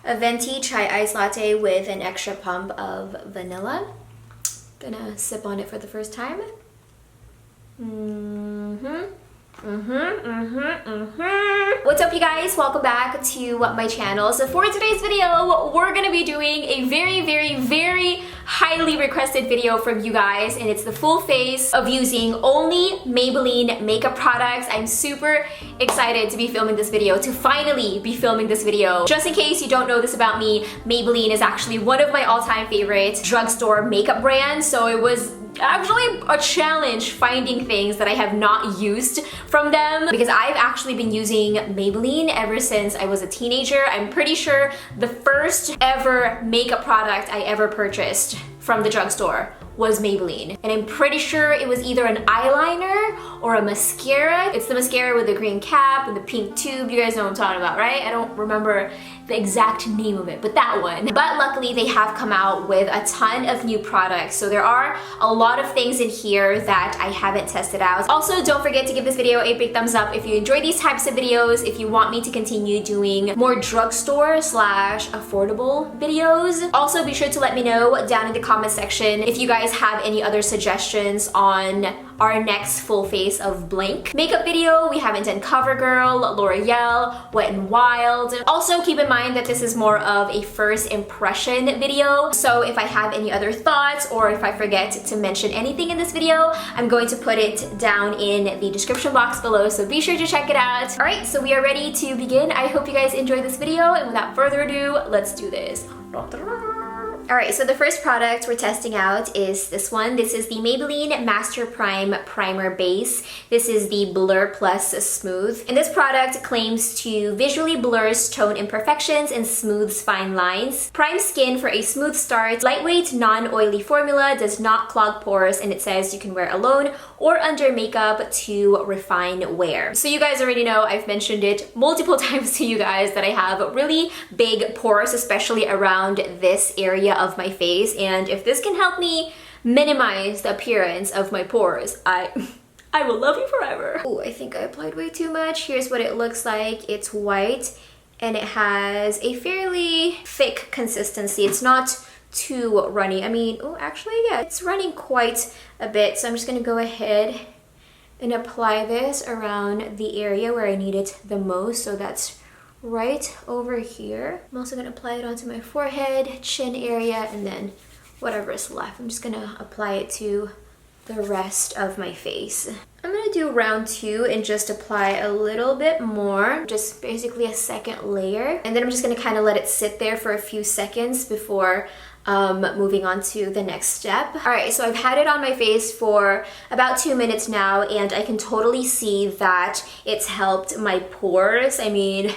a venti chai iced latte with an extra pump of vanilla. Gonna sip on it for the first time. What's up, you guys? Welcome back to my channel. So for today's video, we're gonna be doing a very highly requested video from you guys, and it's the full face of using only Maybelline makeup products. I'm super excited to be filming this video, to finally be filming this video. Just in case you don't know this about me, Maybelline is actually one of my all-time favorite drugstore makeup brands, so it was actually a challenge finding things that I have not used from them, because I've actually been using Maybelline ever since I was a teenager. I'm pretty sure the first ever makeup product I ever purchased from the drugstore was Maybelline. And I'm pretty sure it was either an eyeliner or a mascara. It's the mascara with the green cap and the pink tube. You guys know what I'm talking about, right? I don't remember the exact name of it, but that one. But luckily they have come out with a ton of new products. So there are a lot of things in here that I haven't tested out. Also, don't forget to give this video a big thumbs up if you enjoy these types of videos, if you want me to continue doing more drugstore slash affordable videos. Also, be sure to let me know down in the comment section if you guys have any other suggestions on our next full face of blank makeup video. We haven't done CoverGirl, L'Oreal, Wet n Wild. Also, keep in mind that this is more of a first impression video, so if I have any other thoughts or if I forget to mention anything in this video, I'm going to put it down in the description box below, so be sure to check it out. Alright, so we are ready to begin. I hope you guys enjoyed this video, and without further ado, let's do this. Alright, so the first product we're testing out is this one. This is the Maybelline Master Prime Primer Base. This is the Blur Plus Smooth. And this product claims to visually blurs tone imperfections and smooths fine lines. Prime skin for a smooth start. Lightweight, non-oily formula, does not clog pores, and it says you can wear alone or under makeup to refine wear. So you guys already know, I've mentioned it multiple times to you guys that I have really big pores, especially around this area of my face, and if this can help me minimize the appearance of my pores, I will love you forever. Oh, I think I applied way too much. Here's what it looks like. It's white and it has a fairly thick consistency. It's not too runny. I mean, oh, actually, yeah, it's running quite a bit. So I'm just gonna go ahead and apply this around the area where I need it the most. So that's right over here. I'm also gonna apply it onto my forehead, chin area, and then whatever is left. I'm just gonna apply it to the rest of my face. I'm gonna do round 2 and just apply a little bit more, just basically a second layer. And then I'm just gonna kind of let it sit there for a few seconds before moving on to the next step. All right, so I've had it on my face for about 2 minutes now, and I can totally see that it's helped my pores. I mean,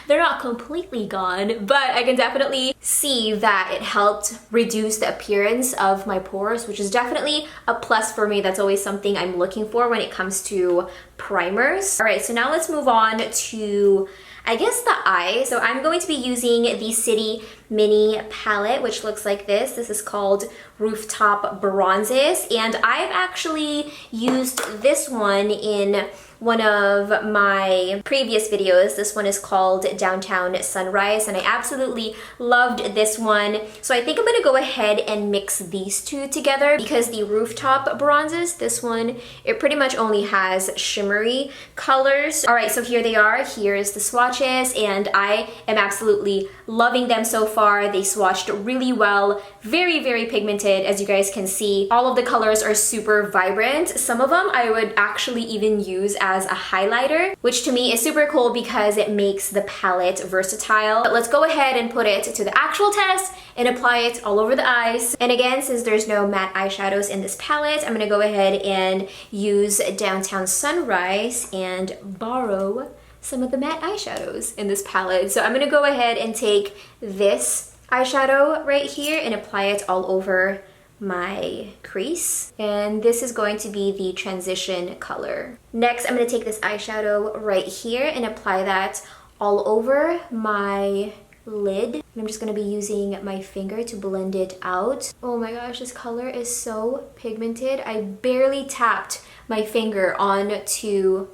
they're not completely gone, but I can definitely see that it helped reduce the appearance of my pores, which is definitely a plus for me. That's always something I'm looking for when it comes to primers. All right, so now let's move on to, I guess, the eye. So I'm going to be using the City Mini palette, which looks like this. This is called Rooftop Bronzes, and I've actually used this one in one of my previous videos. This one is called Downtown Sunrise, and I absolutely loved this one. So I think I'm gonna go ahead and mix these two together, because the Rooftop Bronzes, this one, it pretty much only has shimmery colors. All right, so here they are. Here's the swatches, and I am absolutely loving them so far. They swatched really well, very pigmented, as you guys can see. All of the colors are super vibrant. Some of them I would actually even use as a highlighter, which to me is super cool because it makes the palette versatile. But let's go ahead and put it to the actual test and apply it all over the eyes. And again, since there's no matte eyeshadows in this palette, I'm gonna go ahead and use Downtown Sunrise and borrow some of the matte eyeshadows in this palette. So I'm gonna go ahead and take this eyeshadow right here and apply it all over my crease, and this is going to be the transition color. Next, I'm going to take this eyeshadow right here and apply that all over my lid. And I'm just going to be using my finger to blend it out. Oh my gosh, this color is so pigmented. I barely tapped my finger onto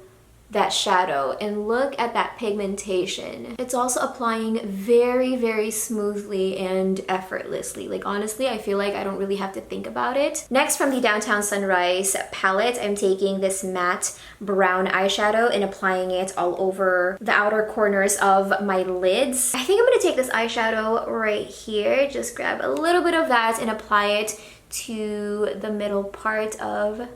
that shadow, and look at that pigmentation. It's also applying very, very smoothly and effortlessly. Like honestly, I feel like I don't really have to think about it. Next, from the Downtown Sunrise palette, I'm taking this matte brown eyeshadow and applying it all over the outer corners of my lids. I think I'm gonna take this eyeshadow right here, just grab a little bit of that and apply it to the middle part of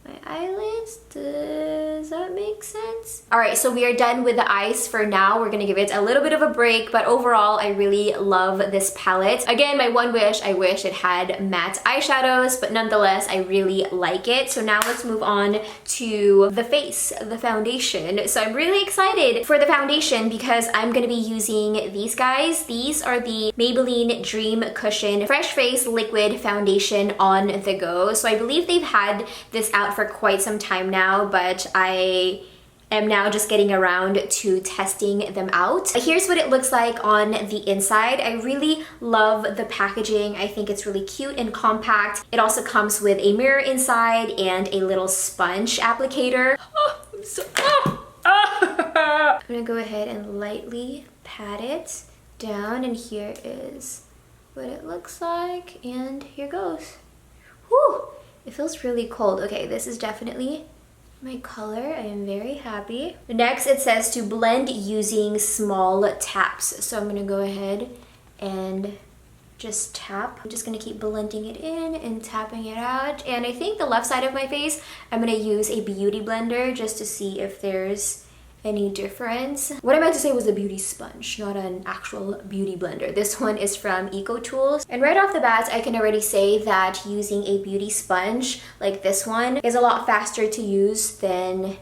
my eyelids. Does that make sense? All right, so we are done with the eyes for now. We're gonna give it a little bit of a break, but overall, I really love this palette. Again, my one wish, I wish it had matte eyeshadows, but nonetheless, I really like it. So now let's move on to the face, the foundation. So I'm really excited for the foundation because I'm gonna be using these guys. These are the Maybelline Dream Cushion Fresh Face Liquid Foundation on the go. So I believe they've had this out for quite some time now, but I am now just getting around to testing them out. Here's what it looks like on the inside. I really love the packaging. I think it's really cute and compact. It also comes with a mirror inside and a little sponge applicator. I'm gonna go ahead and lightly pat it down, and here is what it looks like, and here goes. Whew! It feels really cold. Okay, this is definitely my color. I am very happy. Next, it says to blend using small taps. So I'm gonna go ahead and just tap. I'm just gonna keep blending it in and tapping it out. And I think the left side of my face, I'm gonna use a beauty blender just to see if there's any difference. What I meant to say was a beauty sponge, not an actual beauty blender. This one is from EcoTools. And right off the bat, I can already say that using a beauty sponge like this one is a lot faster to use than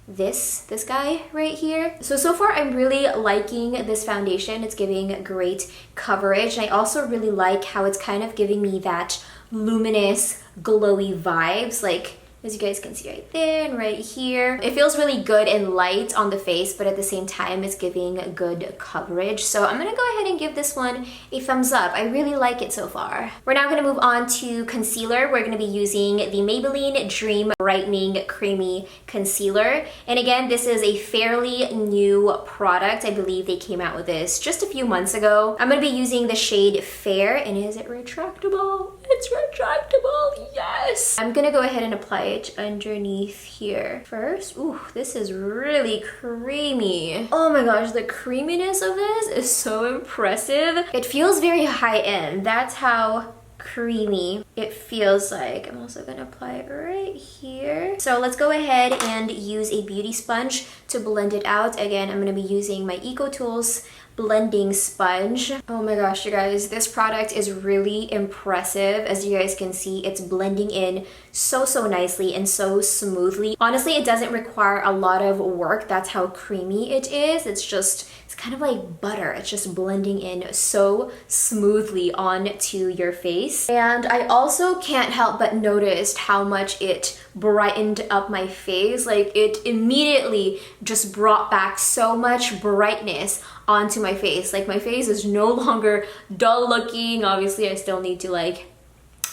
this guy right here. So far I'm really liking this foundation. It's giving great coverage. And I also really like how it's kind of giving me that luminous, glowy vibes. Like, as you guys can see right there and right here. It feels really good and light on the face, but at the same time, it's giving good coverage. So I'm gonna go ahead and give this one a thumbs up. I really like it so far. We're now gonna move on to concealer. We're gonna be using the Maybelline Dream Brightening Creamy Concealer. And again, this is a fairly new product. I believe they came out with this just a few months ago. I'm gonna be using the shade Fair, and is it retractable? It's retractable, yes! I'm gonna go ahead and apply it underneath here first. Ooh, this is really creamy. Oh my gosh, the creaminess of this is so impressive. It feels very high-end. That's how creamy it feels like. I'm also gonna apply it right here. So let's go ahead and use a beauty sponge to blend it out. Again, I'm gonna be using my EcoTools blending sponge. Oh my gosh, you guys, this product is really impressive. As you guys can see, it's blending in so nicely and so smoothly. Honestly, it doesn't require a lot of work. That's how creamy it is. It's kind of like butter. It's just blending in so smoothly onto your face. And I also can't help but notice how much it brightened up my face. Like, it immediately just brought back so much brightness onto my face. Like, my face is no longer dull looking. Obviously, I still need to, like,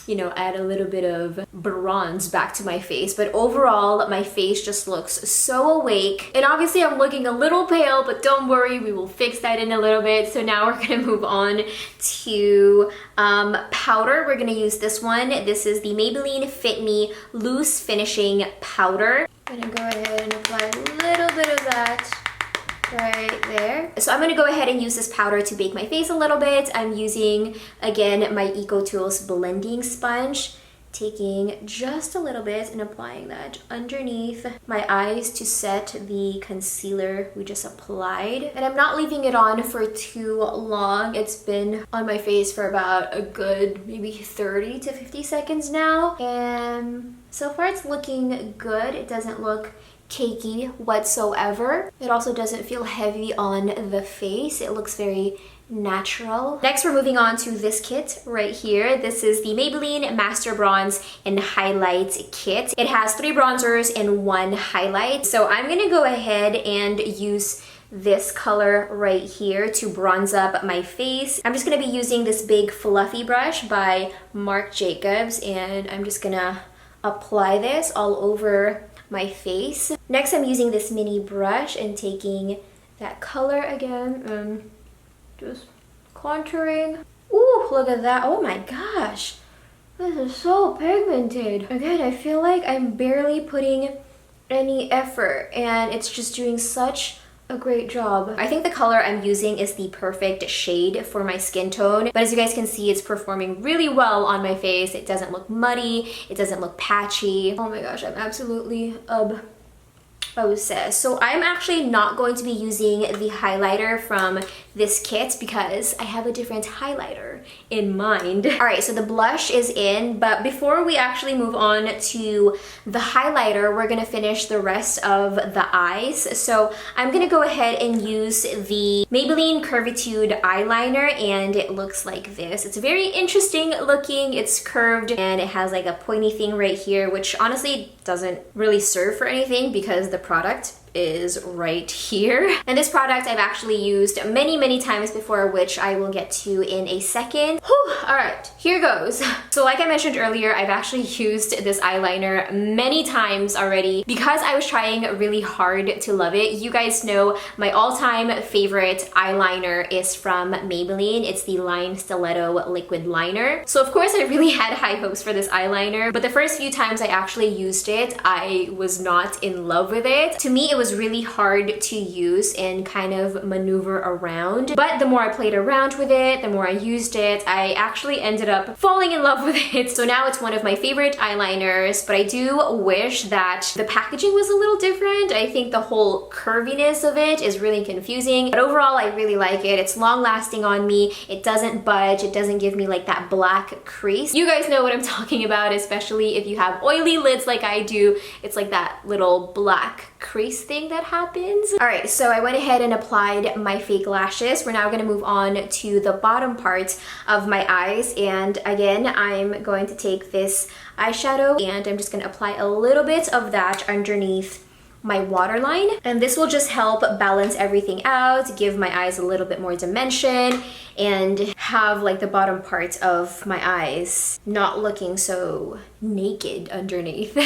you know, add a little bit of bronze back to my face, but overall my face just looks so awake. And obviously I'm looking a little pale, but don't worry, we will fix that in a little bit. So now we're gonna move on to powder. We're gonna use this one. This is the Maybelline Fit Me Loose Finishing Powder. I'm gonna go ahead and apply a little bit of that right there. So I'm gonna go ahead and use this powder to bake my face a little bit. I'm using, again, my EcoTools blending sponge, taking just a little bit and applying that underneath my eyes to set the concealer we just applied. And I'm not leaving it on for too long. It's been on my face for about a good maybe 30 to 50 seconds now. And so far it's looking good. It doesn't look cakey whatsoever. It also doesn't feel heavy on the face. It looks very natural. Next, we're moving on to this kit right here. This is the Maybelline Master Bronze and Highlight Kit. It has 3 bronzers and 1 highlight. So I'm gonna go ahead and use this color right here to bronze up my face. I'm just gonna be using this big fluffy brush by Marc Jacobs, and I'm just gonna apply this all over my face. Next, I'm using this mini brush and taking that color again and just contouring. Ooh, look at that. Oh my gosh. This is so pigmented. Again, I feel like I'm barely putting any effort and it's just doing such a great job. I think the color I'm using is the perfect shade for my skin tone, but as you guys can see, it's performing really well on my face. It doesn't look muddy, it doesn't look patchy. Oh my gosh, I'm absolutely obsessed. So I'm actually not going to be using the highlighter from this kit because I have a different highlighter in mind. All right, so the blush is in, but before we actually move on to the highlighter, we're gonna finish the rest of the eyes. So I'm gonna go ahead and use the Maybelline Curvitude eyeliner, and it looks like this. It's very interesting looking. It's curved and it has like a pointy thing right here, which honestly doesn't really serve for anything because the product is right here. And this product I've actually used many times before, which I will get to in a second. Whew, all right, here goes. So like I mentioned earlier, I've actually used this eyeliner many times already because I was trying really hard to love it. You guys know my all-time favorite eyeliner is from Maybelline. It's the Line Stiletto Liquid Liner. So of course I really had high hopes for this eyeliner, but the first few times I actually used it, I was not in love with it. To me, it was really hard to use and kind of maneuver around. But the more I played around with it, the more I used it, I actually ended up falling in love with it. So now it's one of my favorite eyeliners, but I do wish that the packaging was a little different. I think the whole curviness of it is really confusing, but overall I really like it. It's long lasting on me. It doesn't budge. It doesn't give me like that black crease. You guys know what I'm talking about, especially if you have oily lids like I do. It's like that little black crease thing that happens. All right, so I went ahead and applied my fake lashes. We're now gonna move on to the bottom part of my eyes. And again, I'm going to take this eyeshadow and I'm just gonna apply a little bit of that underneath my waterline. And this will just help balance everything out, give my eyes a little bit more dimension, and have like the bottom part of my eyes not looking so naked underneath.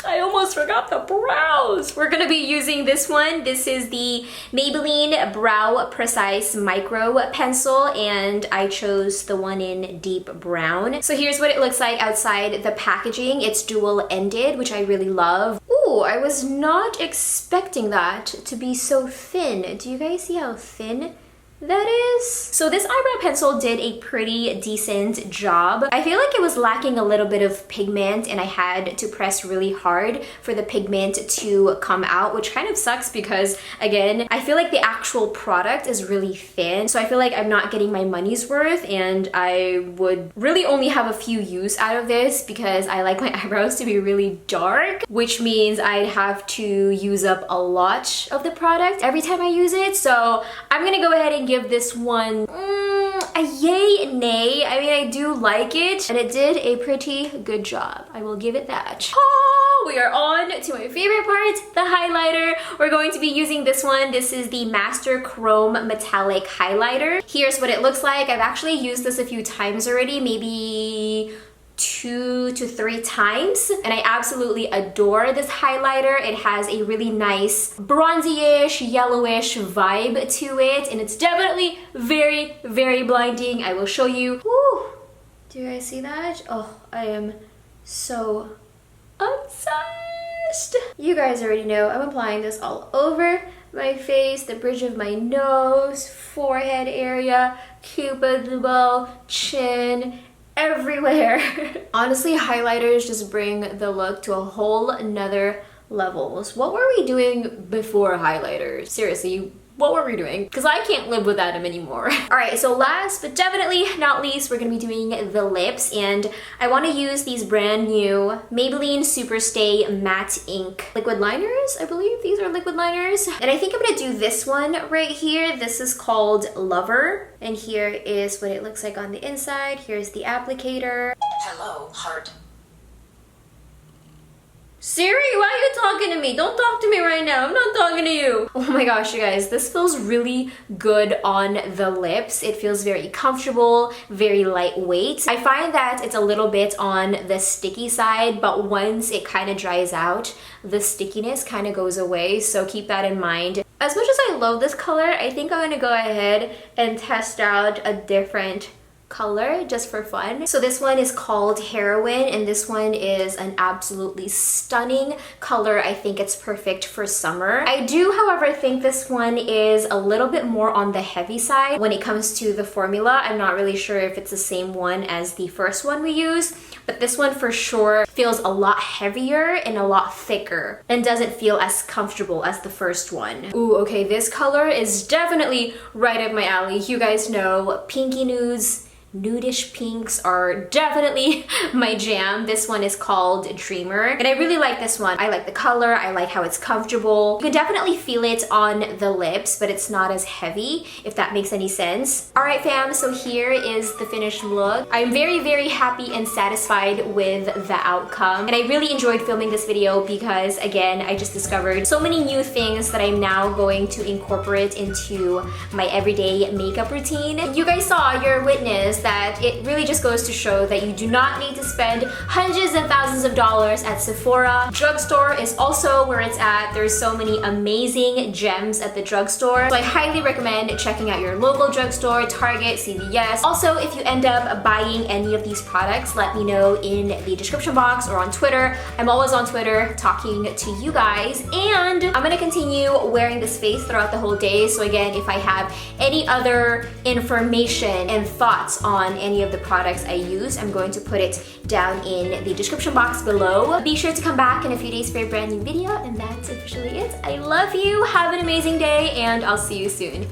I almost forgot the brows. We're gonna be using this one. This is the Maybelline Brow Precise Micro Pencil, and I chose the one in deep brown. So here's what it looks like outside the packaging. It's dual-ended, which I really love. Ooh, I was not expecting that to be so thin. Do you guys see how thin that is? So this eyebrow pencil did a pretty decent job. I feel like it was lacking a little bit of pigment and I had to press really hard for the pigment to come out, which kind of sucks because again, I feel like the actual product is really thin. So I feel like I'm not getting my money's worth and I would really only have a few use out of this because I like my eyebrows to be really dark, which means I'd have to use up a lot of the product every time I use it. So I'm gonna go ahead and give this one a yay nay. I mean, I do like it and it did a pretty good job. I will give it that. Oh, we are on to my favorite part, the highlighter. We're going to be using this one. This is the Master Chrome Metallic Highlighter. Here's what it looks like. I've actually used this a few times already, maybe 2 to 3 times, and I absolutely adore this highlighter. It has a really nice bronzy-ish, yellowish vibe to it, and it's definitely very blinding. I will show you. Woo! Do you guys see that? Oh, I am so obsessed. You guys already know I'm applying this all over my face, the bridge of my nose, forehead area, cupid's bow, chin, everywhere. Honestly, highlighters just bring the look to a whole nother levels. What were we doing before highlighters? Seriously, what were we doing? Because I can't live without them anymore. All right, so last but definitely not least, we're gonna be doing the lips, and I want to use these brand new Maybelline Superstay Matte Ink liquid liners. I believe these are liquid liners. And I think I'm gonna do this one right here. This is called Lover. And here is what it looks like on the inside. Here's the applicator. Hello, heart. Siri, why are you talking to me? Don't talk to me right now. I'm not talking to you. Oh my gosh, you guys, this feels really good on the lips. It feels very comfortable, very lightweight. I find that it's a little bit on the sticky side, but once it kind of dries out, the stickiness kind of goes away, so keep that in mind. As much as I love this color, I think I'm gonna go ahead and test out a different color just for fun. So this one is called Heroin, and this one is an absolutely stunning color. I think it's perfect for summer. I do, however, think this one is a little bit more on the heavy side when it comes to the formula. I'm not really sure if it's the same one as the first one we used, but this one for sure feels a lot heavier and a lot thicker and doesn't feel as comfortable as the first one. Ooh, okay, this color is definitely right up my alley. You guys know pinky nudes, nudish pinks are definitely my jam. This one is called Dreamer, and I really like this one. I like the color, I like how it's comfortable. You can definitely feel it on the lips, but it's not as heavy, if that makes any sense. Alright fam, so here is the finished look. I'm very, very happy and satisfied with the outcome, and I really enjoyed filming this video because, again, I just discovered so many new things that I'm now going to incorporate into my everyday makeup routine. You guys saw, you're a witness that it really just goes to show that you do not need to spend hundreds and thousands of dollars at Sephora. Drugstore is also where it's at. There's so many amazing gems at the drugstore. So I highly recommend checking out your local drugstore, Target, CVS. Also, if you end up buying any of these products, let me know in the description box or on Twitter. I'm always on Twitter talking to you guys, and I'm gonna continue wearing this face throughout the whole day. So again, if I have any other information and thoughts on any of the products I use, I'm going to put it down in the description box below. Be sure to come back in a few days for a brand new video, and that's officially it. I love you, have an amazing day, and I'll see you soon.